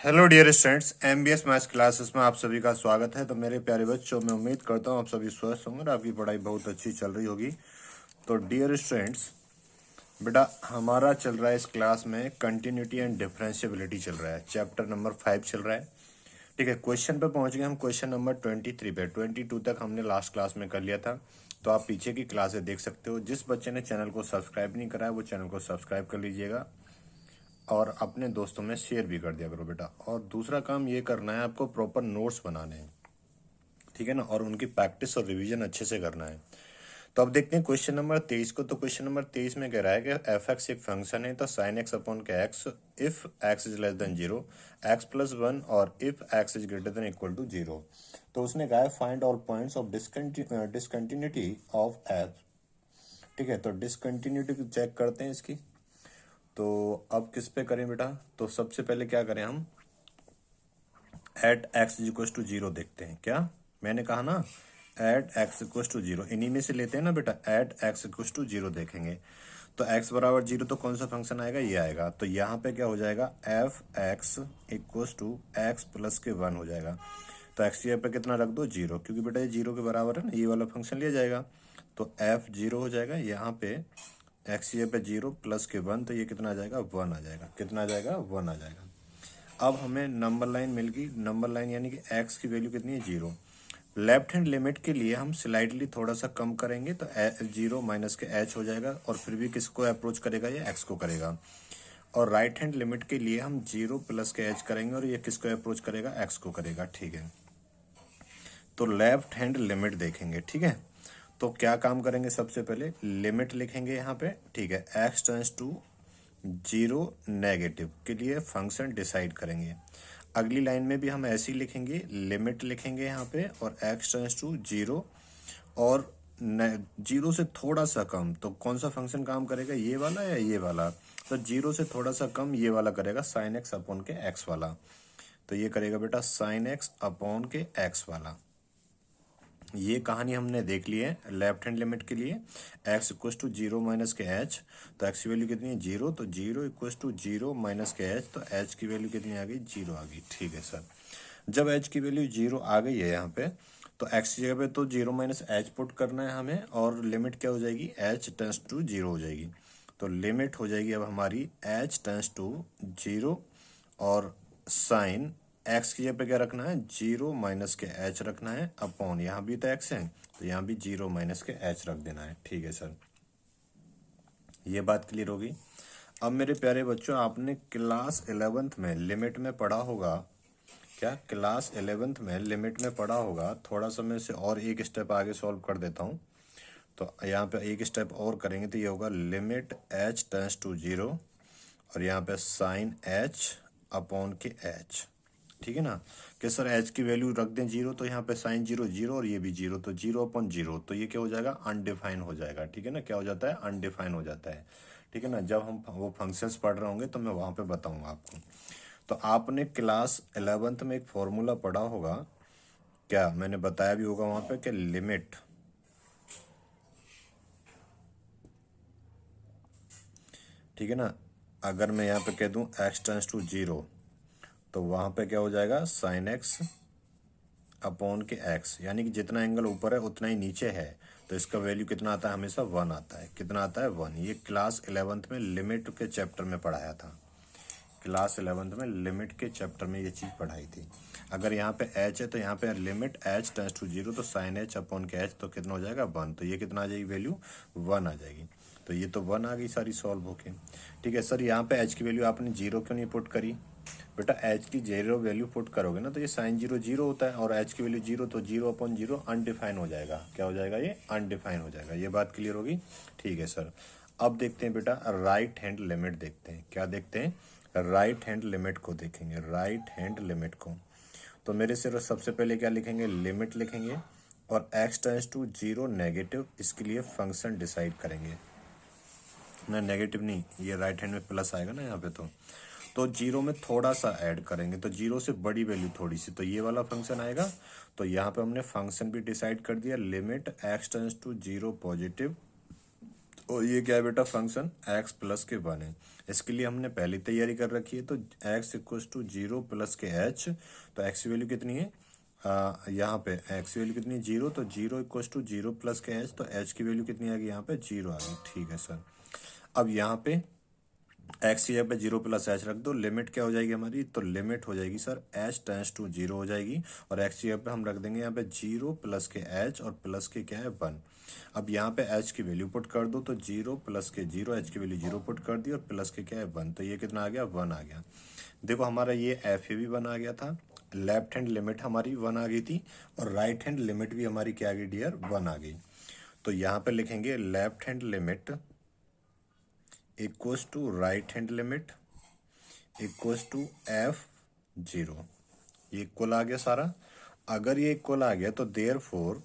Hello dear students, MBS maths classes में आप सभी का स्वागत है। तो मेरे प्यारे बच्चों, मैं उम्मीद करता हूँ आप सभी स्वस्थ होंगे और आपकी पढ़ाई बहुत अच्छी चल रही होगी। तो डियर स्टूडेंट्स, बेटा हमारा चल रहा है इस क्लास में कंटिन्यूटी एंड डिफरेंशिएबिलिटी चल रहा है। चैप्टर नंबर 5 चल रहा है। ठीक है, क्वेश्चन पे पहुंच गए हम क्वेश्चन नंबर 23 पे। 22 तक हमने लास्ट क्लास में कर लिया था, तो आप पीछे की क्लासें देख सकते हो। जिस बच्चे ने चैनल को सब्सक्राइब नहीं करा है वो चैनल को सब्सक्राइब कर लीजिएगा और अपने दोस्तों में शेयर भी कर दिया करो बेटा। और दूसरा काम ये करना है, आपको प्रॉपर नोट्स बनाने हैं, ठीक है ना, और उनकी प्रैक्टिस और रिवीजन अच्छे से करना है। तो अब देखते हैं क्वेश्चन नंबर 23 को। तो क्वेश्चन नंबर 23 में कह रहा है कि एफ एक्स एक फंक्शन है, तो साइन एक्स अपॉन के x if x is less than 0, x plus 1 और if x is greater than equal to 0। तो उसने कहा है find all points of discontinuity of f. ठीक है, तो डिसकंटिन्यूटी चेक करते हैं इसकी। तो अब किस पे करें बेटा? तो सबसे पहले क्या करें हम, एट एक्स इक्वल टू 0 देखते हैं। क्या मैंने कहा ना, एट एक्स इक्वल टू 0, इन्हीं में से लेते हैं ना बेटा। एट एक्स इक्वल टू 0 देखेंगे तो x बराबर 0, तो कौन सा फंक्शन आएगा? ये आएगा। तो यहाँ पे क्या हो जाएगा, f x equal to x plus के 1 हो जाएगा। तो एक्स पे कितना रख दो? 0, क्योंकि बेटा ये 0 के बराबर है ना, ये वाला फंक्शन लिया जाएगा। तो एफ 0 हो जाएगा। यहाँ पे एक्स पे 0 प्लस के 1, तो ये कितना आ जाएगा? 1 आ जाएगा। कितना आ जाएगा? 1 आ जाएगा। अब हमें नंबर लाइन मिल गई। नंबर लाइन यानी कि x की वैल्यू कितनी है? 0। लेफ्ट हैंड लिमिट के लिए हम स्लाइडली थोड़ा सा कम करेंगे तो 0 माइनस के h हो जाएगा, और फिर भी किसको अप्रोच करेगा? ये x को करेगा। और राइट हैंड लिमिट के लिए हम 0 प्लस के h करेंगे और ये किसको अप्रोच करेगा? x को करेगा। ठीक है, तो लेफ्ट हैंड लिमिट देखेंगे। ठीक है, तो क्या काम करेंगे? सबसे पहले लिमिट लिखेंगे यहाँ पे। ठीक है, x टेंस टू 0 नेगेटिव के लिए फंक्शन डिसाइड करेंगे। अगली लाइन में भी हम ऐसे ही लिखेंगे, लिमिट लिखेंगे यहाँ पे, और x टेंस टू 0 और 0 से थोड़ा सा कम, तो कौन सा फंक्शन काम करेगा? ये वाला या ये वाला? तो 0 से थोड़ा सा कम ये वाला करेगा, साइन एक्स अपॉन के एक्स वाला। तो ये करेगा बेटा साइन एक्स अपॉन के एक्स वाला। ये कहानी हमने देख ली है लेफ्ट हैंड लिमिट के लिए। x इक्व टू 0 माइनस के h, तो x की वैल्यू कितनी है? 0। तो 0 इक्व टू 0 माइनस के h, तो h की वैल्यू कितनी आ गई? 0 आ गई। ठीक है सर, जब h की वैल्यू 0 आ गई है यहाँ पे, तो x की जगह पे तो 0 माइनस h पुट करना है हमें, और लिमिट क्या हो जाएगी? h टेंस टू 0 हो जाएगी। तो लिमिट हो जाएगी अब हमारी h टेंस टू 0, और साइन एक्स की जगह पे क्या रखना है? 0 माइनस के h रखना है, अपॉन यहाँ भी तो x है तो यहाँ भी 0 माइनस के h रख देना है। ठीक है सर, ये बात क्लियर होगी। अब मेरे प्यारे बच्चों, आपने क्लास 11th में लिमिट में पढ़ा होगा। क्या क्लास 11th में लिमिट में पढ़ा होगा? थोड़ा सा मैं इसे और एक स्टेप आगे सॉल्व कर देता हूँ। तो यहाँ पे एक स्टेप और करेंगे तो ये होगा लिमिट h टेंस टू 0, और यहाँ पे साइन h अपॉन के h। ठीक है ना, कि सर h की वैल्यू रख दें 0, तो यहाँ पे साइन 0 0 और ये भी 0, तो 0 अपॉन 0, तो ये क्या हो जाएगा? अनडिफाइन हो जाएगा। ठीक है ना, क्या हो जाता है? अनडिफाइन हो जाता है। ठीक है ना, जब हम वो फंक्शंस पढ़ रहे होंगे तो मैं वहां पे बताऊंगा आपको। तो आपने क्लास 11th में एक फॉर्मूला पढ़ा होगा, क्या मैंने बताया भी होगा वहां पे, कि लिमिट, ठीक है ना, अगर मैं यहाँ पे कह दूं x टेंस टू 0, तो वहां पे क्या हो जाएगा? साइन एक्स अपॉन के एक्स, यानी कि जितना एंगल ऊपर है उतना ही नीचे है, तो इसका वैल्यू कितना आता है? हमेशा 1 आता है। कितना आता है? 1। ये क्लास 11th में लिमिट के चैप्टर में पढ़ाया था। क्लास 11th में लिमिट के चैप्टर में ये चीज़ पढ़ाई थी। अगर यहाँ पे h है तो यहाँ पे लिमिट h टेंस टू 0, तो साइन h अपॉन के h, तो कितना हो जाएगा? 1। तो ये कितना आ जाएगी? वैल्यू 1 आ जाएगी। तो ये तो 1 आ गई सारी सॉल्व होके। ठीक है सर, यहाँ पे h की वैल्यू आपने 0 क्यों नहीं पुट करी? बेटा h की 0 वैल्यू पुट करोगे ना तो ये साइन 0 0 होता है, और h की वैल्यू 0, तो 0 अपॉन 0 अनडिफाइन हो जाएगा। क्या हो जाएगा? ये अनडिफाइन हो जाएगा। ये बात क्लियर होगी। ठीक है सर, अब देखते हैं बेटा राइट हैंड लिमिट देखते हैं। क्या देखते हैं? राइट हैंड लिमिट को देखेंगे, राइट हैंड लिमिट को। तो मेरे सिर्फ सबसे पहले क्या लिखेंगे? लिमिट लिखेंगे, और x टेंस टू 0 नेगेटिव, इसके लिए फंक्शन डिसाइड करेंगे ना। नेगेटिव नहीं, ये राइट हैंड में प्लस आएगा ना यहाँ पे, तो 0 में थोड़ा सा ऐड करेंगे, तो 0 से बड़ी वैल्यू थोड़ी सी, तो ये वाला फंक्शन आएगा। तो यहाँ पे हमने फंक्शन भी डिसाइड कर दिया, limit x tends to 0 positive, तो ये क्या है बेटा, फंक्शन x प्लस के 1 है। इसके लिए हमने पहले तैयारी कर रखी है, तो x इक्वल्स टू 0 प्लस के h, तो x की वैल्यू कितनी है, यहाँ पे x की वैल्यू कितनी है 0, तो 0 इक्वल्स टू 0 प्लस के h, तो h की वैल्यू कितनी आ गई यहाँ पे 0 आ गई। ठीक है सर, अब यहाँ पे x की जगह पे 0 प्लस h रख दो, लिमिट क्या हो जाएगी हमारी, तो लिमिट हो जाएगी सर h टेंस टू 0 हो जाएगी, और x की जगह पे हम रख देंगे यहाँ पे 0 प्लस के h, और प्लस के क्या है 1। अब यहाँ पे h की वैल्यू पुट कर दो, तो 0 प्लस के 0, h की वैल्यू 0 पुट कर दी, और प्लस के क्या है 1, तो ये कितना आ गया 1 आ गया। देखो हमारा ये f भी 1 आ गया था, लेफ्ट हैंड लिमिट हमारी 1 आ गई थी, और राइट हैंड लिमिट भी हमारी क्या आ गई डियर 1 आ गई। तो यहाँ पे लिखेंगे left hand limit equals to right hand limit equals to f0। ये इक्वल आ गया सारा। अगर ये इक्वल आ गया तो therefore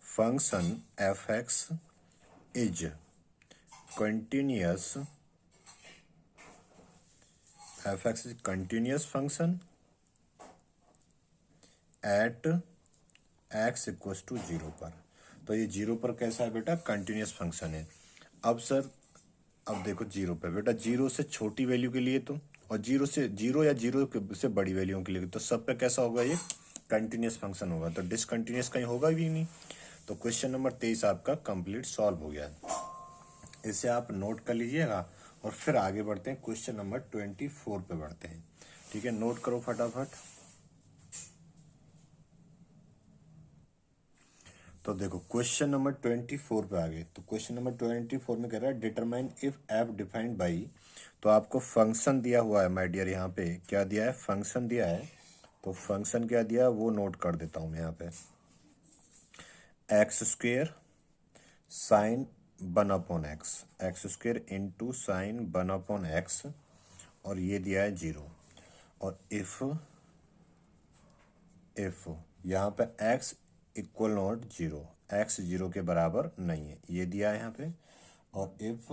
function f x is continuous, f x is continuous function at x equals to 0 पर। तो ये 0 पर कैसा है बेटा, कंटिन्यूस फंक्शन है। अब सर, अब देखो 0 पे बेटा, 0 से छोटी वैल्यू के लिए तो, और 0 से 0 या 0 से बड़ी वैल्यू के लिए तो सब पे कैसा होगा, ये कंटिन्यूस फंक्शन होगा, तो डिसकंटिन्यूस कहीं होगा भी नहीं। तो क्वेश्चन नंबर 23 आपका कंप्लीट सॉल्व हो गया है। इसे आप नोट कर लीजिएगा, और फिर आगे बढ़ते हैं, क्वेश्चन नंबर 24 पे बढ़ते हैं। ठीक है, नोट करो फटाफट। तो देखो क्वेश्चन नंबर 24 पे आ गए। तो क्वेश्चन नंबर 24 में कह रहा है determine if F defined by, तो आपको फंक्शन दिया हुआ है माय डियर, यहाँ पे क्या दिया है, फंक्शन दिया है। तो फंक्शन क्या दिया है वो नोट कर देता हूं मैं यहाँ पे, x square sine 1 upon x, x square into sine 1 upon x, और ये दिया है 0। और इफ यहाँ पे x इक्वल नॉट 0, x 0 के बराबर नहीं है, ये दिया है यहाँ पे। और इफ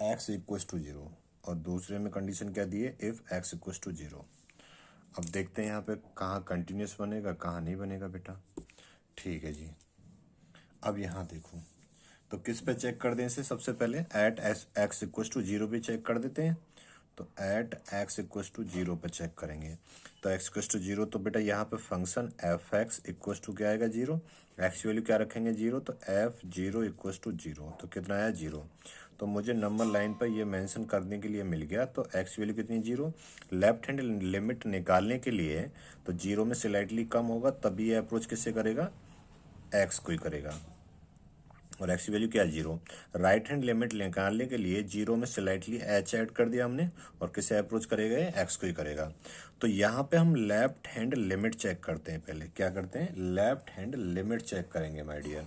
x इक्वल टू 0, और दूसरे में कंडीशन क्या दी है, इफ x इक्वल टू 0। अब देखते हैं यहाँ पे कहाँ कंटिन्यूस बनेगा कहाँ नहीं बनेगा बेटा। ठीक है जी, अब यहाँ देखो, तो किस पे चेक कर दें इसे, सबसे पहले एट एक्स इक्वल टू 0 पे चेक कर देते हैं। तो एट एक्स इक्वल टू 0 पे चेक करेंगे, तो एक्स इक्वल टू 0, तो बेटा यहाँ पे function f x equal to क्या आएगा 0, एक्स वैल्यू क्या रखेंगे 0, तो एफ 0 इक्वल टू 0, तो कितना आया 0। तो मुझे नंबर लाइन पर ये मेंशन करने के लिए मिल गया, तो एक्स वैल्यू कितनी 0, लेफ्ट हैंड लिमिट निकालने के लिए तो 0 में स्लाइटली कम होगा, तभी ये अप्रोच किससे करेगा, एक्स को ही करेगा, और एक्स की वैल्यू क्या है 0। राइट हैंड लिमिट निकालने के लिए 0 में स्लाइटली एच ऐड कर दिया हमने, और किसे अप्रोच करेगा, एक्स को ही करेगा। तो यहाँ पे हम लेफ्ट हैंड लिमिट चेक करते हैं, पहले क्या करते हैं, लेफ्ट हैंड लिमिट चेक करेंगे माय डियर।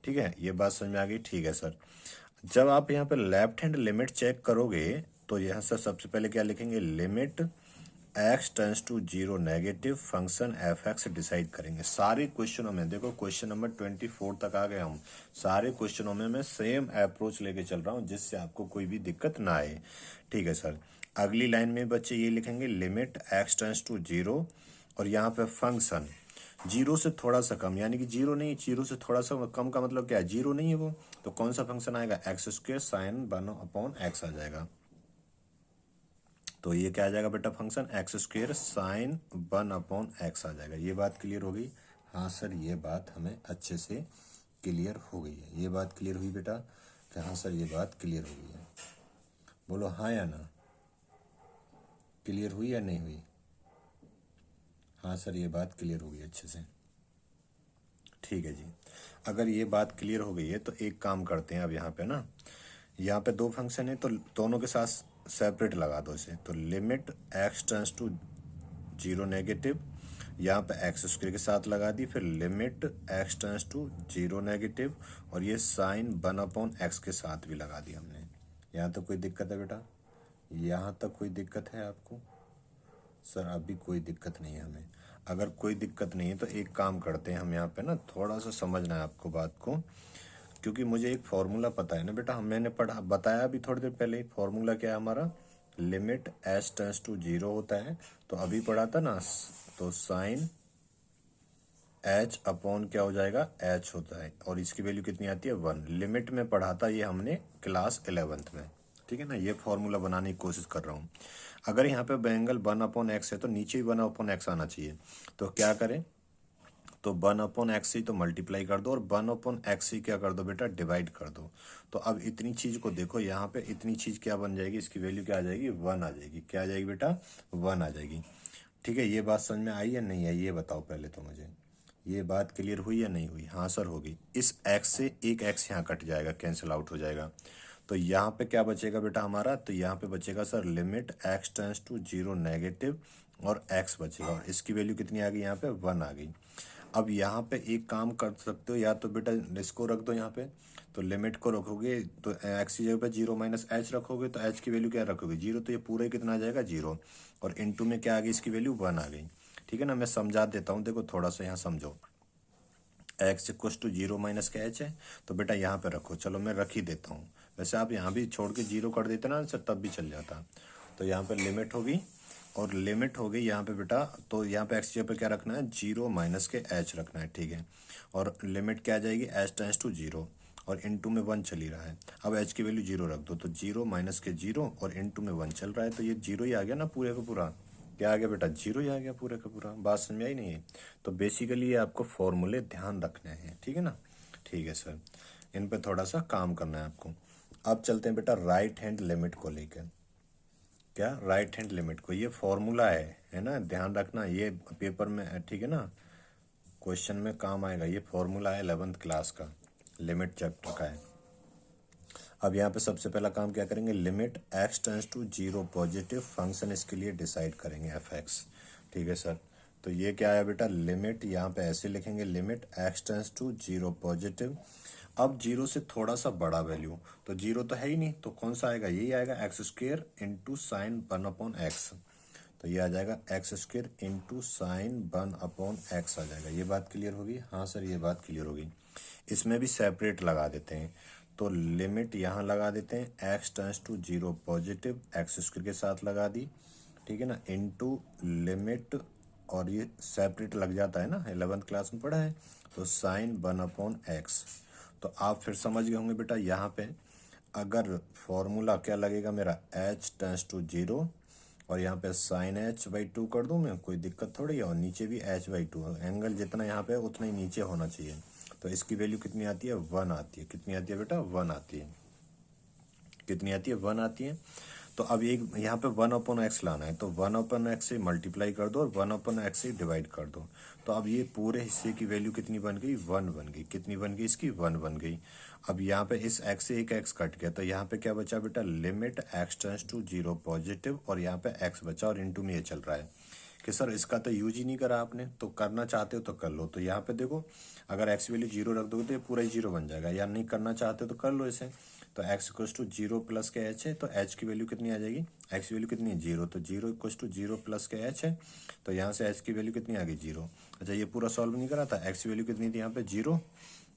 ठीक है, ये बात समझ में आ गई। ठीक है सर, जब आप यहाँ पे लेफ्ट हैंड लिमिट चेक करोगे तो यहाँ से सबसे पहले क्या लिखेंगे, limit x tends to 0 negative function f x decide करेंगे। सारे क्वेश्चनों में देखो, क्वेश्चन नंबर 24 तक आ गए हम, सारे क्वेश्चनों में मैं सेम अप्रोच लेके चल रहा हूँ, जिससे आपको कोई भी दिक्कत ना आए। ठीक है सर, अगली लाइन में बच्चे ये लिखेंगे लिमिट एक्स टेंस टू 0, और यहाँ पे फंक्शन 0 से थोड़ा सा कम, यानी कि 0 नहीं, 0 से थोड़ा सा कम का मतलब क्या है, 0 नहीं है वो, तो कौन सा फंक्शन आएगा, x square sine 1 upon x आ जाएगा। तो ये क्या आ जाएगा बेटा, function x square sine 1 upon x आ जाएगा। ये बात क्लियर हो गई, हाँ सर ये बात हमें अच्छे से क्लियर हो गई है, ये बात क्लियर हुई बेटा, कि हाँ सर ये बात क्लियर हो गई है, बोलो हाँ या ना, क्लियर हुई या नहीं हुई, हाँ सर ये बात क्लियर हो गई अच्छे से। ठीक है जी, अगर ये बात क्लियर हो गई है तो एक काम करते हैं, अब यहाँ पे ना, यहाँ पे दो फंक्शन है, तो दोनों के साथ सेपरेट लगा दो इसे। तो limit x tends to 0 negative, यहाँ पे एक्स स्क्वायर के साथ लगा दी, फिर limit x tends to 0 negative, और ये साइन 1 अपॉन एक्स के साथ भी लगा दी हमने। यहाँ तक कोई दिक्कत है बेटा, यहाँ तक कोई दिक्कत है आपको, सर अभी कोई दिक्कत नहीं है हमें। अगर कोई दिक्कत नहीं है तो एक काम करते हैं, हम यहाँ पे ना थोड़ा सा समझना है आपको बात को, क्योंकि मुझे एक फॉर्मूला पता है ना बेटा, मैंने पढ़ा बताया अभी थोड़ी देर पहले ही, फॉर्मूला क्या है हमारा, लिमिट एस टेंस टू 0 होता है, तो अभी पढ़ा था ना, तो साइन एच अपॉन क्या हो जाएगा, एच होता है, और इसकी वैल्यू कितनी आती है 1। लिमिट में पढ़ा था ये हमने क्लास 11th में, ठीक है ना। ये फॉर्मूला बनाने की कोशिश कर रहा हूँ। अगर यहाँ पे एंगल 1/x है तो नीचे भी 1/x आना चाहिए। तो क्या करें, तो 1/x ही तो मल्टीप्लाई कर दो, और 1/x ही क्या कर दो बेटा, डिवाइड कर दो। तो अब इतनी चीज को देखो, यहाँ पे इतनी चीज क्या बन जाएगी, इसकी वैल्यू क्या आ जाएगी, 1 आ जाएगी। क्या आ जाएगी बेटा, 1 आ जाएगी। ठीक है, ये बात समझ में आई या नहीं आई, ये बताओ पहले तो मुझे। ये बात क्लियर हुई या नहीं हुई? हाँ सर होगी। इस x से एक x यहाँ कट जाएगा, कैंसिल आउट हो जाएगा। तो यहाँ पे क्या बचेगा बेटा हमारा, तो यहाँ पे बचेगा sir limit x tends to 0 negative, और x बचेगा, और इसकी वैल्यू कितनी आ गई, यहाँ पे 1 आ गई। अब यहाँ पे एक काम कर सकते हो, या तो बेटा इसको रख दो यहाँ पे, तो लिमिट को रखोगे तो x की जगह पे 0 माइनस एच रखोगे, तो h की वैल्यू क्या रखोगे, 0, तो ये पूरा ही कितना आ जाएगा, 0, और इनटू में क्या आ गई, इसकी वैल्यू 1 आ गई। ठीक है ना, मैं समझा देता हूँ, देखो थोड़ा सा यहाँ समझो। x इक्व टू 0 माइनस का h है, तो बेटा यहाँ पे रखो, चलो मैं रख ही देता हूँ। वैसे आप यहाँ भी छोड़ के 0 कर देते ना सर, तब भी चल जाता। तो यहाँ पे लिमिट होगी, और लिमिट हो गई यहाँ पे बेटा, तो यहाँ पे x जगह पे क्या रखना है, 0 माइनस के h रखना है, ठीक है। और लिमिट क्या आ जाएगी, h टेंस टू 0, और इनटू में 1 चल ही रहा है। अब h की वैल्यू 0 रख दो, तो 0 माइनस के 0 और इनटू में 1 चल रहा है, तो ये 0 ही आ गया ना पूरे का पूरा। क्या आ गया बेटा, 0 ही आ गया पूरे का पूरा। बात समझ में आई नहीं है? तो बेसिकली ये आपको फॉर्मूले ध्यान रखने हैं, ठीक है ना। ठीक है सर, इन पे थोड़ा सा काम करना है आपको। अब चलते हैं बेटा राइट हैंड लिमिट को लेकर। क्या, राइट हैंड लिमिट को, ये फॉर्मूला है ना, ध्यान रखना, ये पेपर में, ठीक है ना, क्वेश्चन में काम आएगा। ये फॉर्मूला है 11th क्लास का, लिमिट चैप्टर का है। अब यहाँ पे सबसे पहला काम क्या करेंगे, limit x tends to 0 positive function, इसके लिए डिसाइड करेंगे f(x). ठीक है सर, तो ये क्या आया बेटा, लिमिट यहाँ पे ऐसे लिखेंगे, limit x tends to 0 positive. अब 0 से थोड़ा सा बड़ा वैल्यू, तो 0 तो है ही नहीं, तो कौन सा आएगा, यही आएगा x² इंटू साइन 1/x। तो ये आ जाएगा x² इंटू साइन 1/x आ जाएगा। ये बात क्लियर होगी? हाँ सर, ये बात क्लियर होगी। इसमें भी सेपरेट लगा देते हैं, तो लिमिट यहाँ लगा देते हैं, x tends to 0 positive, x² के साथ लगा दी, ठीक है ना, इनटू लिमिट, और ये सेपरेट लग जाता है ना, 11th क्लास में पढ़ा है, तो साइन 1/x। तो आप फिर समझ गए होंगे बेटा, यहाँ पे अगर फॉर्मूला क्या लगेगा मेरा, h टेंस टू 0, और यहाँ पे साइन h/2 कर दूं मैं, कोई दिक्कत थोड़ी है, और नीचे भी h/2, एंगल जितना यहाँ पे उतना ही नीचे होना चाहिए। तो इसकी वैल्यू कितनी आती है, 1 आती है। कितनी आती है बेटा, 1 आती है। कितनी आती है, 1 आती है। तो अब एक यहाँ पे 1/x लाना है, तो 1/x से मल्टीप्लाई कर दो, और 1/x से डिवाइड कर दो। तो अब ये पूरे हिस्से की वैल्यू कितनी बन गई, 1 बन गई। कितनी बन गई इसकी, 1 बन गई। अब यहाँ पे इस x से एक x कट गया, तो यहाँ पे क्या बचा बेटा, limit x tends to 0 positive, और यहाँ पे x बचा, और इनटू में ये चल रहा है कि सर इसका तो यूज ही नहीं करा आपने, तो करना चाहते हो तो कर लो। तो यहाँ पे देखो, अगर x वैल्यू 0 रख दोगे तो ये पूरा ही 0 बन जाएगा, या नहीं करना चाहते हो तो कर लो इसे। तो x इक्वल टू 0 प्लस के h है, तो h की वैल्यू कितनी आ जाएगी, x की वैल्यू कितनी है, 0, तो 0 इक्वल टू 0 प्लस के h है, तो यहाँ से h की वैल्यू कितनी आ गई, 0। अच्छा, ये पूरा सॉल्व नहीं करा था, x की वैल्यू कितनी थी यहाँ पे, 0,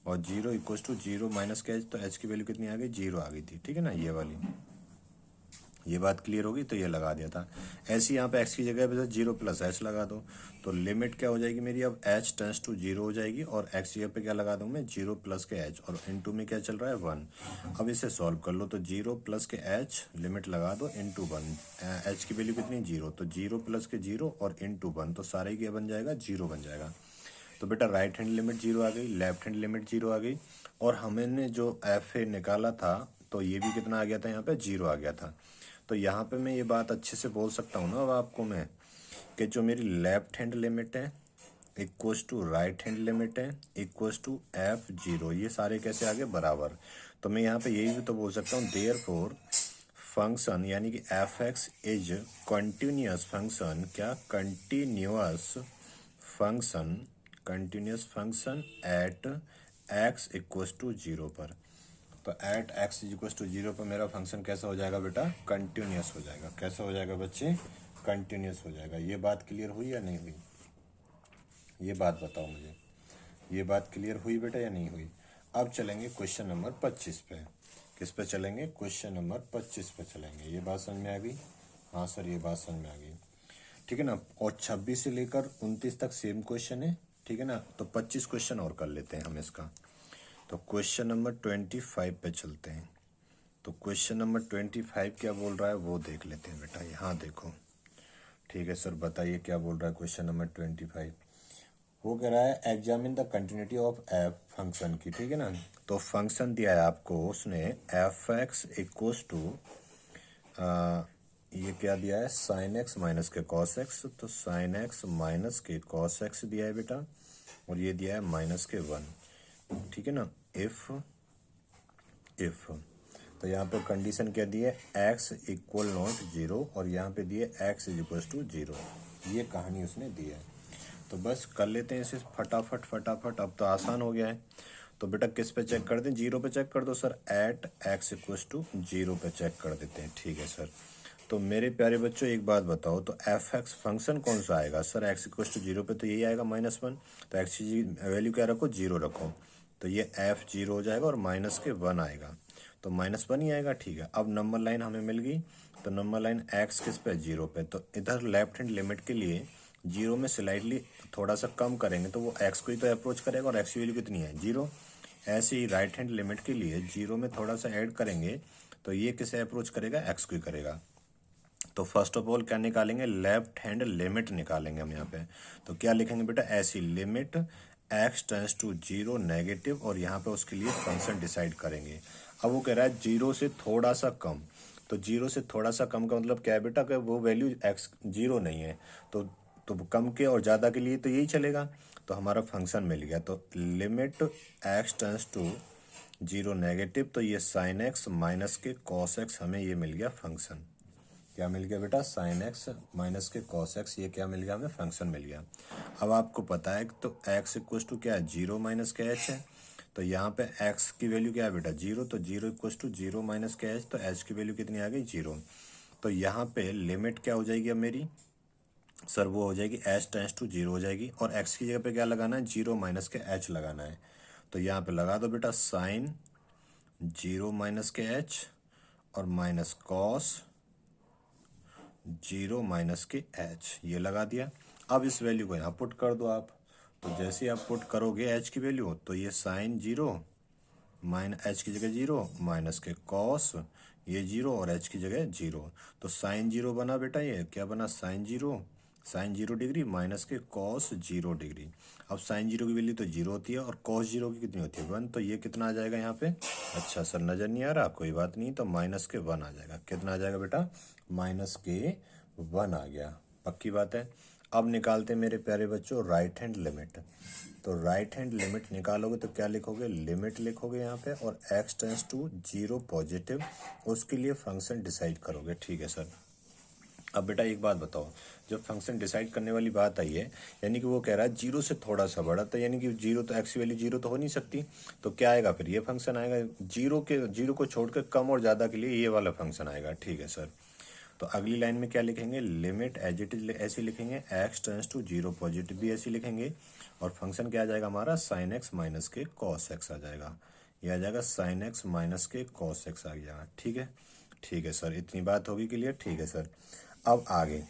और 0 इक्वल टू 0 माइनस के h, तो h की वैल्यू कितनी आ गई, 0 आ गई थी, ठीक है ना, ये वाली। ये बात क्लियर होगी, तो ये लगा दिया था। ऐसे यहाँ पे x की जगह पे 0 प्लस h लगा दो, तो लिमिट क्या हो जाएगी मेरी, अब h टेंस टू 0 हो जाएगी, और x जगह पे क्या लगा दूँ मैं, 0 प्लस के h, और इनटू में क्या चल रहा है, 1। अब इसे सॉल्व कर लो, तो 0 प्लस के h लिमिट लगा दो, इनटू 1, h की वैल्यू कितनी, 0, तो 0 प्लस के 0 और इनटू 1, तो सारे क्या बन जाएगा, 0 बन जाएगा। तो बेटा राइट हैंड लिमिट 0 आ गई, लेफ्ट हैंड लिमिट 0 आ गई, और हमने जो एफ ए निकाला था, तो ये भी कितना आ गया था, यहाँ पे 0 आ गया था। तो यहाँ पे मैं ये बात अच्छे से बोल सकता हूँ ना अब आपको मैं, कि जो मेरी लेफ्ट हैंड लिमिट है equals to right hand limit है इक्वल्स टू f0, ये सारे कैसे आ गए, बराबर। तो मैं यहाँ पे यही भी तो बोल सकता हूँ, देयरफॉर फंक्शन यानी कि f(x) इज कंटिन्यूअस फंक्शन, क्या, continuous function at x equals to 0 पर। तो एट x इक्वल्स टू 0 पर मेरा फंक्शन कैसा हो जाएगा बेटा, कंटिन्यूअस हो जाएगा। कैसा हो जाएगा बच्चे, कंटिन्यूअस हो जाएगा। ये बात क्लियर हुई या नहीं हुई, ये बात बताओ मुझे, ये बात क्लियर हुई बेटा या नहीं हुई। अब चलेंगे क्वेश्चन नंबर 25 पे। किस पे चलेंगे, क्वेश्चन नंबर 25 पे चलेंगे। ये बात समझ में आ गई? हाँ सर, ये बात समझ में आ गई, ठीक है ना। और 26 से लेकर 29 तक सेम क्वेश्चन है, ठीक है ना। तो 25 क्वेश्चन और कर लेते हैं हम इसका। तो क्वेश्चन नंबर 25 पे चलते हैं। तो क्वेश्चन नंबर 25 क्या बोल रहा है वो देख लेते हैं बेटा। यहाँ देखो, ठीक है सर, बताइए क्या बोल रहा है क्वेश्चन नंबर 25। वो कह रहा है examine the continuity of F function की, ठीक है ना। तो फंक्शन दिया है आपको उसने एफ एक्स इक्वल्स टू, ये क्या दिया है, साइन एक्स माइनस के कॉस एक्स। तो साइन एक्स माइनस के कॉस एक्स दिया है बेटा, और ये दिया है माइनस के 1, ठीक है ना। इफ तो यहाँ पे कंडीशन क्या दी है, एक्स इक्वल नॉट 0, और यहाँ पे दिए एक्स इज इक्वल टू 0। ये कहानी उसने दी है। तो बस कर लेते हैं इसे फटाफट फटाफट। अब तो आसान हो गया है। तो बेटा किस पे चेक कर दें, 0 पे चेक कर दो sir. At x equal to 0 पे चेक कर देते हैं, ठीक है सर। तो मेरे प्यारे बच्चों एक बात बताओ, तो एफ एक्स फंक्शन कौन सा आएगा सर, एक्स इक्वल टू 0 पे तो यही आएगा -1। तो एक्स की वैल्यू क्या रखो, 0 रखो। तो ये एफ 0 हो जाएगा और माइनस के 1 आएगा, तो -1 ही आएगा, ठीक है। अब नंबर लाइन हमें मिल गई। तो नंबर लाइन एक्स किस पे, 0 पे। तो इधर लेफ्ट हैंड लिमिट के लिए 0 में स्लाइडली थोड़ा सा कम करेंगे तो वो एक्स को ही तो अप्रोच करेगा, और एक्स की वैल्यू कितनी है, 0। ऐसे ही राइट हैंड लिमिट के लिए 0 में थोड़ा सा ऐड करेंगे तो ये किसे अप्रोच करेगा, एक्स को ही करेगा। तो फर्स्ट ऑफ ऑल क्या निकालेंगे, लेफ्ट हैंड लिमिट निकालेंगे हम यहाँ पे। तो क्या लिखेंगे बेटा, ऐसी limit x tends to 0 negative, और यहाँ पे उसके लिए फंक्शन डिसाइड करेंगे। अब वो कह रहा है 0 से थोड़ा सा कम। तो 0 से थोड़ा सा कम का मतलब क्या है बेटा, कि वो वैल्यू एक्स 0 नहीं है। तो कम के और ज़्यादा के लिए तो यही चलेगा। तो हमारा फंक्शन मिल गया। तो limit x tends to 0 negative, तो ये साइन एक्स माइनस के कॉस एक्स, हमें ये मिल गया फंक्शन। क्या मिल गया बेटा, साइन एक्स माइनस के कॉस एक्स, ये क्या मिल गया हमें, फंक्शन मिल गया। अब आपको पता है तो एक्स इक्वल टू क्या है, 0 माइनस के एच है। तो यहाँ पे एक्स की वैल्यू क्या है बेटा, 0। तो 0 इक्वल टू 0 माइनस के एच, तो एच की वैल्यू कितनी आ गई, 0। तो यहाँ पे लिमिट क्या हो जाएगी अब मेरी सर, वो हो जाएगी एच टेंस टू 0 हो जाएगी, और एक्स की जगह पे क्या लगाना है, 0 माइनस के एच लगाना है। तो यहाँ पे लगा दो बेटा साइन 0 माइनस के एच और माइनस कॉस 0 माइनस के एच, ये लगा दिया। अब इस वैल्यू को यहाँ पुट कर दो आप। तो जैसे आप पुट करोगे एच की वैल्यू, तो ये साइन 0 माइनस एच की जगह 0 माइनस के कॉस ये 0 और एच की जगह 0। तो साइन 0 बना बेटा, ये क्या बना, साइन 0 डिग्री माइनस के कॉस 0 डिग्री। अब साइन 0 की वैल्यू तो 0 होती है, और कॉस 0 की कितनी होती है, 1। तो ये कितना आ जाएगा यहाँ पे, अच्छा सर नजर नहीं आ रहा, कोई बात नहीं। तो माइनस के 1 आ जाएगा, कितना आ जाएगा बेटा, माइनस के 1 आ गया, पक्की बात है। अब निकालते हैं मेरे प्यारे बच्चों राइट हैंड लिमिट। तो राइट हैंड लिमिट निकालोगे तो क्या लिखोगे, लिमिट लिखोगे यहाँ पे, और एक्स टेंस टू 0 पॉजिटिव, उसके लिए फंक्शन डिसाइड करोगे, ठीक है सर। अब बेटा एक बात बताओ, जब फंक्शन डिसाइड करने वाली बात आई है, यानी कि वो कह रहा है 0 से थोड़ा सा बड़ा, तो यानी कि 0 तो एक्स की वैल्यू 0 तो हो नहीं सकती। तो क्या आएगा फिर, ये फंक्शन आएगा। 0 को छोड़कर कम और ज़्यादा के लिए ये वाला फंक्शन आएगा, ठीक है सर। तो अगली लाइन में क्या लिखेंगे, लिमिट एज इट इज ऐसे लिखेंगे, एक्स टेंस टू 0 पॉजिटिव भी ऐसे लिखेंगे, और फंक्शन क्या आ जाएगा हमारा, साइन एक्स माइनस के कॉस एक्स आ जाएगा। ये आ जाएगा साइन एक्स माइनस के कॉस एक्स आ जाएगा, ठीक है। ठीक है सर, इतनी बात होगी क्लियर, ठीक है सर। अब आगे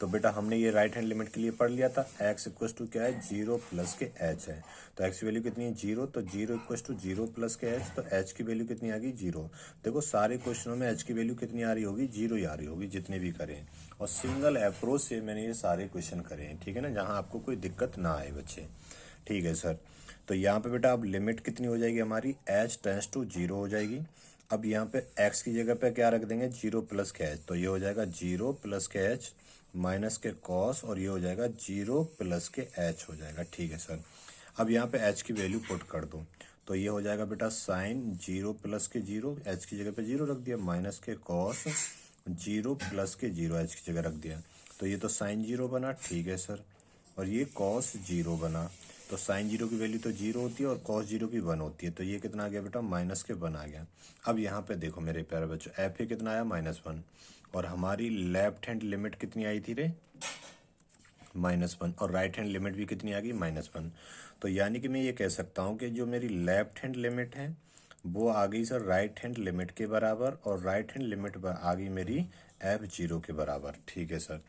तो बेटा हमने ये राइट हैंड लिमिट के लिए पढ़ लिया था, एक्स इक्व टू क्या है, 0 प्लस के एच है। तो एक्स की वैल्यू कितनी है, 0। तो 0 इक्व टू 0 प्लस के एच, तो एच की वैल्यू कितनी आ गई, 0। देखो सारे क्वेश्चनों में एच की वैल्यू कितनी आ रही होगी, 0 ही आ रही होगी, जितने भी करें। और सिंगल अप्रोच से मैंने ये सारे क्वेश्चन करे हैं, ठीक है ना, जहाँ आपको कोई दिक्कत ना आए बच्चे, ठीक है सर। तो यहाँ पे बेटा अब लिमिट कितनी हो जाएगी हमारी, एच टेंस टू 0 हो जाएगी। अब यहाँ पे x की जगह पे क्या रख देंगे, 0 प्लस के एच, तो ये हो जाएगा 0 प्लस के एच माइनस के कॉस, और ये हो जाएगा 0 प्लस के एच हो जाएगा, ठीक है सर। अब यहाँ पे h की वैल्यू पुट कर दो, तो ये हो जाएगा बेटा साइन 0 प्लस के 0, एच की जगह पे 0 रख दिया, माइनस के कॉस 0 प्लस के 0 एच की जगह रख दिया। तो ये तो साइन 0 बना, ठीक है सर, और ये कॉस 0 बना। तो साइन 0 की वैल्यू तो 0 होती है, और कॉस 0 की 1 होती है। तो ये कितना आ गया बेटा, माइनस के 1 आ गया। अब यहाँ पे देखो मेरे प्यारे बच्चों, एफ ए कितना आया, -1, और हमारी लेफ्ट हैंड लिमिट कितनी आई थी रे, -1, और राइट हैंड लिमिट भी कितनी आ गई, -1। तो यानी कि मैं ये कह सकता हूँ कि जो मेरी लेफ्ट हैंड लिमिट है वो आ गई सर राइट हैंड लिमिट के बराबर, और राइट हैंड लिमिट आ गई मेरी एफ जीरो के बराबर। ठीक है सर।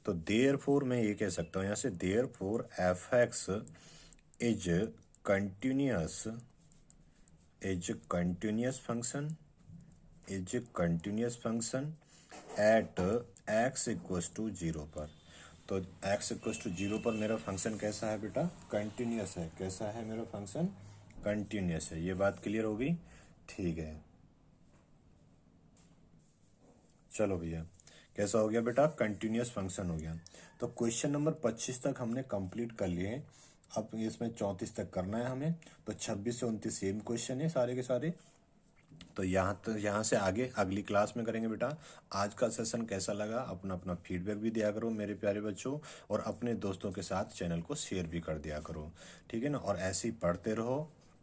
तो देयरफॉर मैं ये कह सकता हूँ यहाँ से, therefore f x is continuous, continuous function at x equals to zero पर। तो एक्स इक्वस टू जीरो पर मेरा फंक्शन कैसा है बेटा? कंटिन्यूअस है। कैसा है मेरा फंक्शन? कंटिन्यूअस है। ये बात क्लियर होगी? ठीक है, चलो भैया, कैसा हो गया बेटा? कंटिन्यूअस फंक्शन हो गया। तो क्वेश्चन नंबर 25 तक हमने कंप्लीट कर लिए हैं। अब इसमें 34 तक करना है हमें। तो 26 से 29 सेम क्वेश्चन है सारे के सारे। तो यहाँ से आगे अगली क्लास में करेंगे बेटा। आज का सेशन कैसा लगा अपना अपना फीडबैक भी दिया करो मेरे प्यारे बच्चों, और अपने दोस्तों के साथ चैनल को शेयर भी कर दिया करो। ठीक है ना? और ऐसे ही पढ़ते रहो,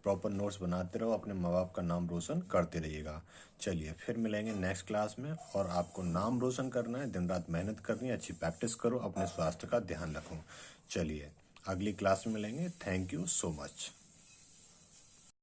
प्रॉपर नोट्स बनाते रहो, अपने माँ बाप का नाम रोशन करते रहिएगा। चलिए फिर मिलेंगे नेक्स्ट क्लास में। और आपको नाम रोशन करना है, दिन रात मेहनत करनी है, अच्छी प्रैक्टिस करो, अपने स्वास्थ्य का ध्यान रखो। चलिए अगली क्लास में मिलेंगे। Thank you so much.